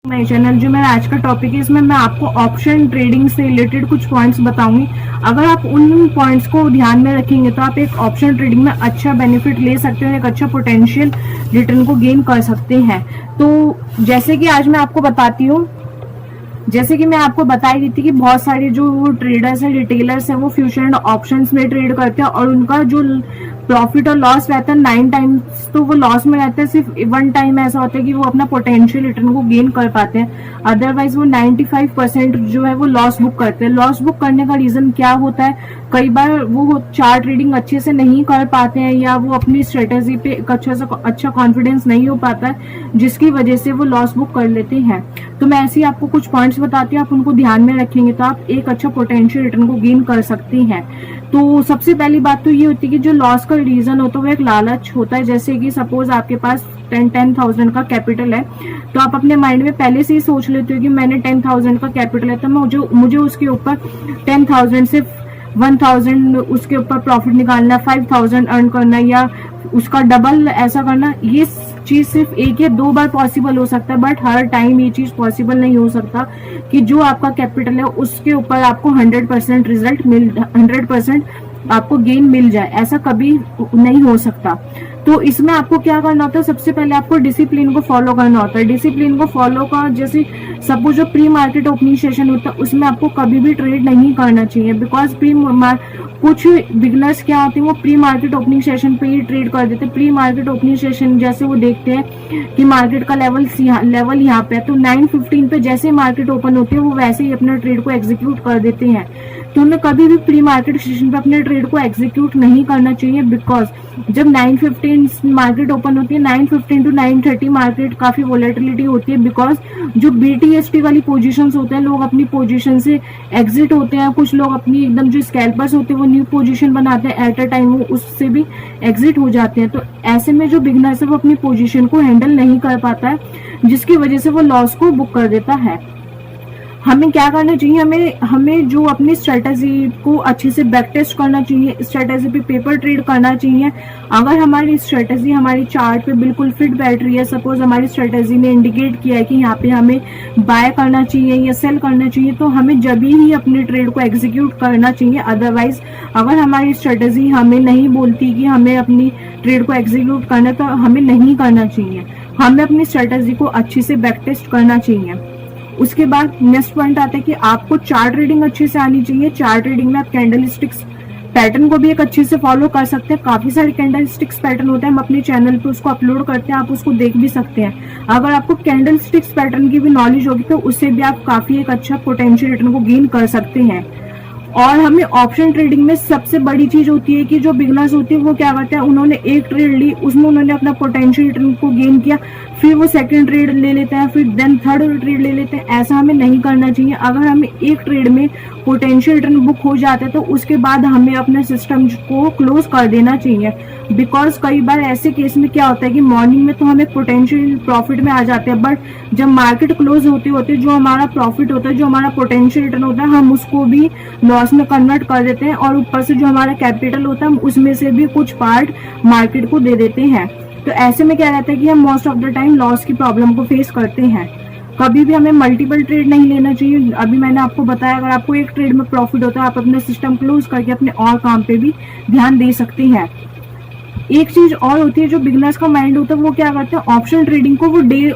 मेरे चैनल जो मेरा आज का टॉपिक है, इसमें मैं आपको ऑप्शन ट्रेडिंग से रिलेटेड कुछ पॉइंट्स बताऊंगी। अगर आप उन पॉइंट्स को ध्यान में रखेंगे तो आप एक ऑप्शन ट्रेडिंग में अच्छा बेनिफिट ले सकते हैं, एक अच्छा पोटेंशियल रिटर्न को गेन कर सकते हैं। तो जैसे कि आज मैं आपको बताती हूँ, जैसे कि मैं आपको बता ही रही थी कि बहुत सारे जो ट्रेडर्स हैं, रिटेलर्स हैं, वो फ्यूचर एंड ऑप्शंस में ट्रेड करते हैं और उनका जो प्रॉफिट और लॉस रहता है 9 टाइम्स तो वो लॉस में रहता है। सिर्फ 1 टाइम ऐसा होता है कि वो अपना पोटेंशियल रिटर्न को गेन कर पाते हैं, अदरवाइज वो 95% जो है वो लॉस बुक करते हैं। लॉस बुक करने का रीजन क्या होता है? कई बार वो चार्ट ट्रेडिंग अच्छे से नहीं कर पाते हैं या वो अपनी स्ट्रेटेजी पे एक अच्छा कॉन्फिडेंस नहीं हो पाता है, जिसकी वजह से वो लॉस बुक कर लेते हैं। तो मैं ऐसे ही आपको कुछ पॉइंट्स बताती हूँ, आप उनको ध्यान में रखेंगे तो आप एक अच्छा पोटेंशियल रिटर्न को गेन कर सकते हैं। तो सबसे पहली बात तो ये होती है कि जो लॉस का रीजन होता है वो एक लालच होता है। जैसे कि सपोज आपके पास 10,000 का कैपिटल है, तो आप अपने माइंड में पहले से ही सोच लेते हो कि मैंने 10,000 का कैपिटल है तो मुझे उसके ऊपर 10,000 से 1,000 उसके ऊपर प्रॉफिट निकालना, 5,000 अर्न करना या उसका डबल ऐसा करना। ये चीज सिर्फ एक या 2 बार पॉसिबल हो सकता है, बट हर टाइम ये चीज पॉसिबल नहीं हो सकता कि जो आपका कैपिटल है उसके ऊपर आपको 100% रिजल्ट 100% आपको गेन मिल जाए, ऐसा कभी नहीं हो सकता। तो इसमें आपको क्या करना होता है? सबसे पहले आपको डिसिप्लिन को फॉलो करना होता है। डिसिप्लिन को फॉलो का, जैसे सपोज जो प्री मार्केट ओपनिंग सेशन होता है उसमें आपको कभी भी ट्रेड नहीं करना चाहिए, बिकॉज कुछ बिगनर्स क्या होते हैं वो प्री मार्केट ओपनिंग सेशन पे ही ट्रेड कर देते हैं। प्री मार्केट ओपनिंग सेशन जैसे वो देखते हैं कि मार्केट का लेवल यहाँ पे है, तो 9:15 पे जैसे मार्केट ओपन होती है वो वैसे ही अपने ट्रेड को एग्जीक्यूट कर देते हैं। तो हमें कभी भी प्री मार्केट सेशन पे अपने ट्रेड को एग्जीक्यूट नहीं करना चाहिए, बिकॉज जब 9:15 मार्केट ओपन होती है, 9:15 to 9:30 मार्केट काफी वोलेटिलिटी होती है, बिकॉज जो BTST वाली पोजीशंस होते हैं लोग अपनी पोजीशन से एग्जिट होते हैं, कुछ लोग अपनी एकदम जो स्कैल्पर्स होते हैं वो न्यू पोजीशन बनाते हैं, एट अ टाइम वो उससे भी एग्जिट हो जाते हैं। तो ऐसे में जो बिगनर्स है वो अपनी पोजीशन को हैंडल नहीं कर पाता है, जिसकी वजह से वो लॉस को बुक कर देता है। हमें क्या करना चाहिए? हमें जो अपनी स्ट्रेटेजी को अच्छे से बैक टेस्ट करना चाहिए, स्ट्रेटेजी पे पेपर ट्रेड करना चाहिए। अगर हमारी स्ट्रेटेजी हमारी चार्ट पे बिल्कुल फिट बैठ रही है, सपोज हमारी स्ट्रेटेजी ने इंडिकेट किया है कि यहाँ पे हमें बाय करना चाहिए या सेल करना चाहिए, तो हमें जब ही अपने ट्रेड को एग्जीक्यूट करना चाहिए। अदरवाइज अगर हमारी स्ट्रेटेजी हमें नहीं बोलती कि हमें अपनी ट्रेड को एग्जीक्यूट करना, तो हमें नहीं करना चाहिए। हमें अपनी स्ट्रेटेजी को अच्छे से बैक टेस्ट करना चाहिए। उसके बाद नेक्स्ट पॉइंट आता है कि आपको चार्ट रीडिंग अच्छे से आनी चाहिए। चार्ट रीडिंग में आप कैंडल स्टिक्स पैटर्न को भी एक अच्छे से फॉलो कर सकते हैं। काफी सारे कैंडल स्टिक्स पैटर्न होते हैं, हम अपने चैनल पे उसको अपलोड करते हैं, आप उसको देख भी सकते हैं। अगर आपको कैंडल स्टिक्स पैटर्न की भी नॉलेज होगी तो उससे भी आप काफी एक अच्छा पोटेंशियल रिटर्न को गेन कर सकते हैं। और हमें ऑप्शन ट्रेडिंग में सबसे बड़ी चीज होती है कि जो बिगनर्स होती है वो क्या करते हैं, उन्होंने एक ट्रेड ली, उसमें उन्होंने अपना पोटेंशियल रिटर्न को गेन किया, फिर वो सेकंड ट्रेड ले लेते हैं, फिर देन थर्ड ट्रेड ले लेते हैं। ऐसा हमें नहीं करना चाहिए। अगर हमें एक ट्रेड में पोटेंशियल रिटर्न बुक हो जाता है तो उसके बाद हमें अपने सिस्टम को क्लोज कर देना चाहिए, बिकॉज कई बार ऐसे केस में क्या होता है कि मॉर्निंग में तो हम एक पोटेंशियल प्रॉफिट में आ जाते हैं, बट जब मार्केट क्लोज होते होते जो हमारा प्रॉफिट होता है, जो हमारा पोटेंशियल रिटर्न होता है, हम उसको भी लॉस में कन्वर्ट कर देते हैं और ऊपर से जो हमारा कैपिटल होता है हम उसमें से भी कुछ पार्ट मार्केट को दे देते हैं। तो ऐसे में क्या रहता है कि हम most of the time loss की प्रॉब्लम को फेस करते हैं। कभी भी हमें मल्टीपल ट्रेड नहीं लेना चाहिए। अभी मैंने आपको बताया, अगर आपको एक ट्रेड में प्रॉफिट होता है आप अपने सिस्टम क्लोज करके अपने और काम पे भी ध्यान दे सकते हैं। एक चीज और होती है, जो बिगनर्स का माइंड होता है वो क्या करते हैं, ऑप्शन ट्रेडिंग को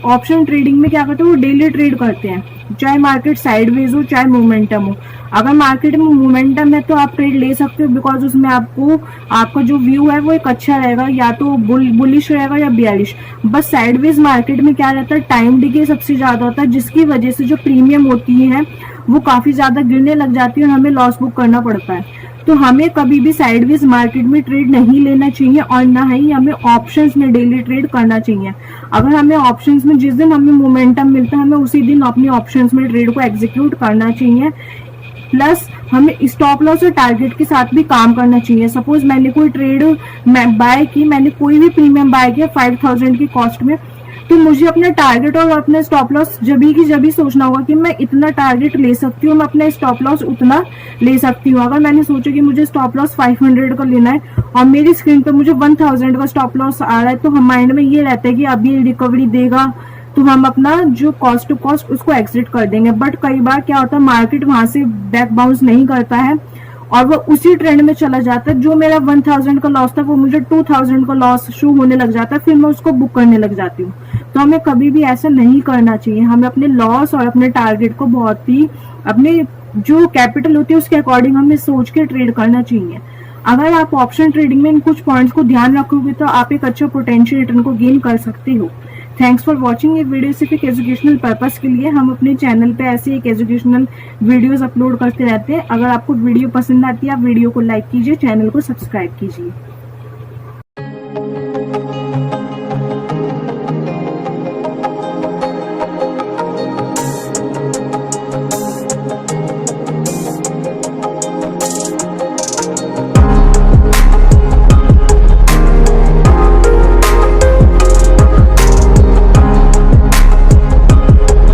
ऑप्शन ट्रेडिंग में क्या करते हैं, वो डेली ट्रेड करते हैं, चाहे मार्केट साइडवेज हो चाहे मोमेंटम हो। अगर मार्केट में मोमेंटम है तो आप ट्रेड ले सकते हो, बिकॉज उसमें आपका जो व्यू है वो एक अच्छा रहेगा, या तो बुलिश रहेगा या बियरिश। बस साइडवेज मार्केट में क्या रहता है, टाइम डिके सबसे ज्यादा होता है, जिसकी वजह से जो प्रीमियम होती है वो काफी ज्यादा गिरने लग जाती है और हमें लॉस बुक करना पड़ता है। तो हमें कभी भी साइडवेज मार्केट में ट्रेड नहीं लेना चाहिए और ना ही हमें ऑप्शंस में डेली ट्रेड करना चाहिए। अगर हमें ऑप्शंस में जिस दिन हमें मोमेंटम मिलता है हमें उसी दिन अपनी ऑप्शंस में ट्रेड को एग्जीक्यूट करना चाहिए। प्लस हमें स्टॉप लॉस और टारगेट के साथ भी काम करना चाहिए। सपोज मैंने कोई ट्रेड बाय की, मैंने कोई भी प्रीमियम बाय किया 5,000 की कॉस्ट में, तो मुझे अपना टारगेट और अपना स्टॉप लॉस जब सोचना होगा कि मैं इतना टारगेट ले सकती हूँ, मैं अपना स्टॉप लॉस उतना ले सकती हूँ। अगर मैंने सोचा कि मुझे स्टॉप लॉस 500 का लेना है और मेरी स्क्रीन पर मुझे 1000 का स्टॉप लॉस आ रहा है, तो हम माइंड में ये रहता है कि अभी रिकवरी देगा तो हम अपना जो कॉस्ट टू कॉस्ट उसको एग्जिट कर देंगे। बट कई बार क्या होता है, मार्केट वहां से बैक बाउंस नहीं करता है और वो उसी ट्रेंड में चला जाता है। जो मेरा 1000 का लॉस था वो मुझे 2000 का लॉस शो होने लग जाता है, फिर मैं उसको बुक करने लग जाती हूँ। तो हमें कभी भी ऐसा नहीं करना चाहिए। हमें अपने लॉस और अपने टारगेट को बहुत ही अपने जो कैपिटल होती है उसके अकॉर्डिंग हमें सोच के ट्रेड करना चाहिए। अगर आप ऑप्शन ट्रेडिंग में इन कुछ पॉइंट्स को ध्यान रखोगे तो आप एक अच्छा पोटेंशियल रिटर्न को गेन कर सकते हो। Thanks for watching. ये वीडियो सिर्फ एक एजुकेशनल पर्पस के लिए, हम अपने चैनल पे ऐसे एक एजुकेशनल वीडियोस अपलोड करते रहते हैं। अगर आपको वीडियो पसंद आती है आप वीडियो को लाइक कीजिए, चैनल को सब्सक्राइब कीजिए।